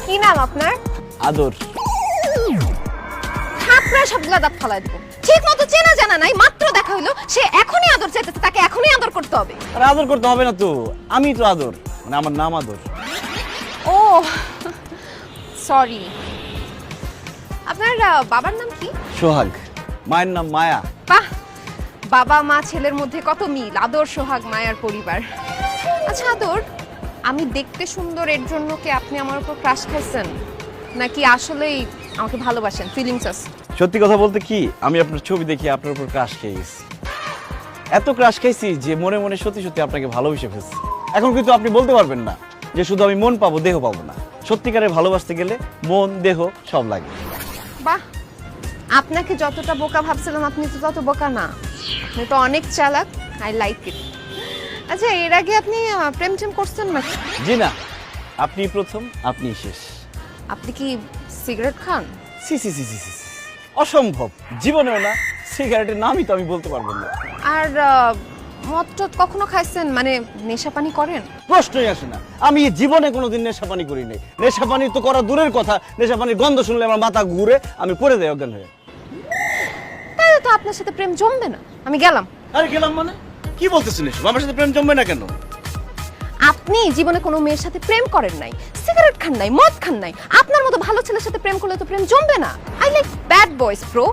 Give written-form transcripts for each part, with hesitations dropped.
কি নাম আপনার? আদর। থাপড়া সবগুলা দাঁত ফালাই দেবো। ঠিক মতো চেনা জানা নাই, মাত্র দেখা হইলো, সে এখনই আদর চাইতেছে, তাকে এখনই আদর করতে হবে। আরে আদর করতে হবে না তো, আমি তো আদর, মানে আমার নাম আদর। ও সরি। আপনার বাবার নাম কি? সোহাগ। মায়ের নাম মায়া। বাহ, বাবা মা ছেলের মধ্যে কত মিল, আদর সোহাগ মায়ার পরিবার। আচ্ছা আদর, আমি দেখতে সুন্দর এর জন্য কি আপনি আমার উপর ক্রাশ খাইছেন, নাকি আসলেই আমাকে ভালোবাসেন, ফিলিংস আছে? সত্যি কথা বলতে কি, আমি আপনার ছবি দেখে আপনার উপর ক্রাশ খেয়ে গেছি। এত ক্রাশ খাইছি যে মনে মনে সত্যি সত্যি আপনাকে ভালোবেসে ফেলছি। এখন কিন্তু আপনি বলতে পারবেন না যে শুধু আমি মন পাবো দেহ পাবো না। সত্যিকারে ভালোবাসতে গেলে মন দেহ সব লাগে। বাহ, আপনাকে যতটা বোকা ভাবছিলাম আপনি তো তত বোকা না, আপনি তো অনেক চালাক। I like it. আচ্ছা, এর আগে আপনি প্রেম টেম করছেন নাকি? জি না, আপনি প্রথম, আপনি শেষ। আপনি কি সিগারেট খান? সি সি সি সি সি, অসম্ভব, জীবনেও না। সিগারেটের নামই তো আমি বলতে পারবো না। আর মদ টদ কখনো খাইছেন, মানে নেশা পানি করেন? প্রশ্নই আসে না, আমি জীবনে কোনোদিন নেশাপানি করি নাই। নেশাপানি তো করা দূরের কথা, নেশাপানির গন্ধ শুনলে আমার মাথা ঘুরে, আমি পড়ে যাই অজ্ঞান হয়ে। তাহলে তো আপনার সাথে প্রেম জমবে না, আমি গেলাম। আরে গেলাম মানে কি বলতেছেন এসব? আমার সাথে প্রেম জমবে না কেন? আপনি জীবনে কোনো মেয়ের সাথে প্রেম করেন নাই, সিগারেট খান নাই, মদ খান নাই, আপনার মতো ভালো ছেলের সাথে প্রেম করলে তো প্রেম জমবে না। আই লাইক ব্যাড বয়স ব্রো।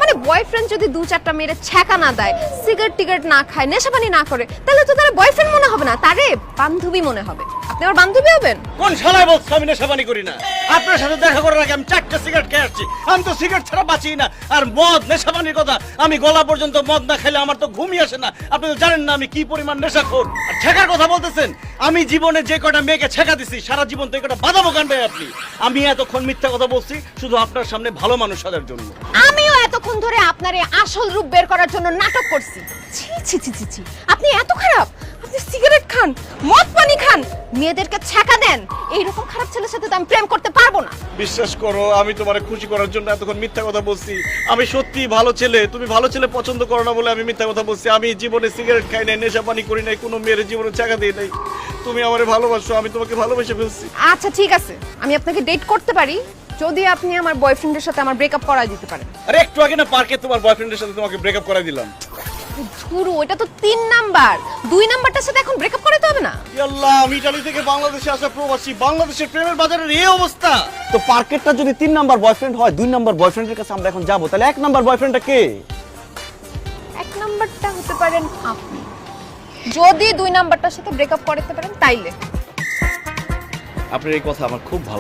মানে বয়ফ্রেন্ড যদি দু চারটা মেয়ের ছ্যাঁকা না দেয়, সিগারেট টিগারেট না খায়, নেশাপানি না করে, তাহলে তো তার বয়ফ্রেন্ড মনে হবে না, তারে বান্ধবী মনে হবে। আপনি আমার বান্ধবী হবেন? কোন শালায় বলছো আমি নেশাপানি করি না? আপনার সাথে দেখা করার আগে আমি 4টা সিগারেট খেয়ে আসছি। আমি তো সিগারেট ছাড়া বাঁচি না। আর মদ, নেশাপানির কথা, আমি গলা পর্যন্ত মদ না খেলে আমার তো ঘুমই আসে না। আপনি তো জানেন না আমি কি পরিমাণ নেশাখোর। আর ছেঁকার কথা বলতেছেন, আমি জীবনে যে কটা মেয়েকে ছেঁকা দিছি, সারা জীবন তো এই কটা বাঁধাবো কেন ভাই আপনি? আমি এতক্ষণ মিথ্যা কথা বলছি শুধু আপনার সামনে ভালো মানুষ সাজার জন্য। আমিও এতক্ষণ ধরে আপনার এই আসল রূপ বের করার জন্য নাটক করছি। ছি ছি ছি ছি ছি, আপনি এত খারাপ? আপনি সিগারেট খান, মদ পানি খান, মেয়েদেরকে ছ্যাঁকা দেন। এইরকম খারাপ ছেলের সাথে তো আমি প্রেম করতে পারবো না। বিশ্বাস করো, আমি তোমারে খুশি করার জন্য এতক্ষণ মিথ্যা কথা বলছি। আমি সত্যি ভালো ছেলে, তুমি ভালো ছেলে পছন্দ করো না বলে আমি মিথ্যা কথা বলছি। আমি জীবনে সিগারেট খাই নাই, নেশাপানি করি নাই, কোনো মেয়ের জীবনে ছেঁকা দিই নাই। তুমি আমারে ভালোবাসো, আমি তোমাকে ভালোবেসে ফেলছি। আচ্ছা ঠিক আছে, আমি আপনাকে ডেট করতে পারি যদি আপনি আমার বয়ফ্রেন্ডের সাথে আমার ব্রেকআপ করাই দিতে পারেন। আরে একটু আগে না পার্কে তোমার বয়ফ্রেন্ডের সাথে তোমাকে ব্রেকআপ করাই দিলাম। ধুরু, এটা তো 3 নাম্বার, 2 নাম্বারটার সাথে এখন ব্রেকআপ করাতে হবে না? আল্লাহ, আমি ইতালি থেকে বাংলাদেশে আসা প্রবাসী, বাংলাদেশের প্রেমের বাজারের এই অবস্থা। তো পার্কেরটা যদি 3 নাম্বার বয়ফ্রেন্ড হয়, 2 নাম্বার বয়ফ্রেন্ডের কাছে আমরা এখন যাবো, তাহলে 1 নাম্বার বয়ফ্রেন্ডটা কে? 1 নাম্বারটা হতে পারেন আপনি, যদি 2 নাম্বারটার সাথে ব্রেকআপ করতে পারেন তাইলে। আপনার এই কথা আমার খুব ভালো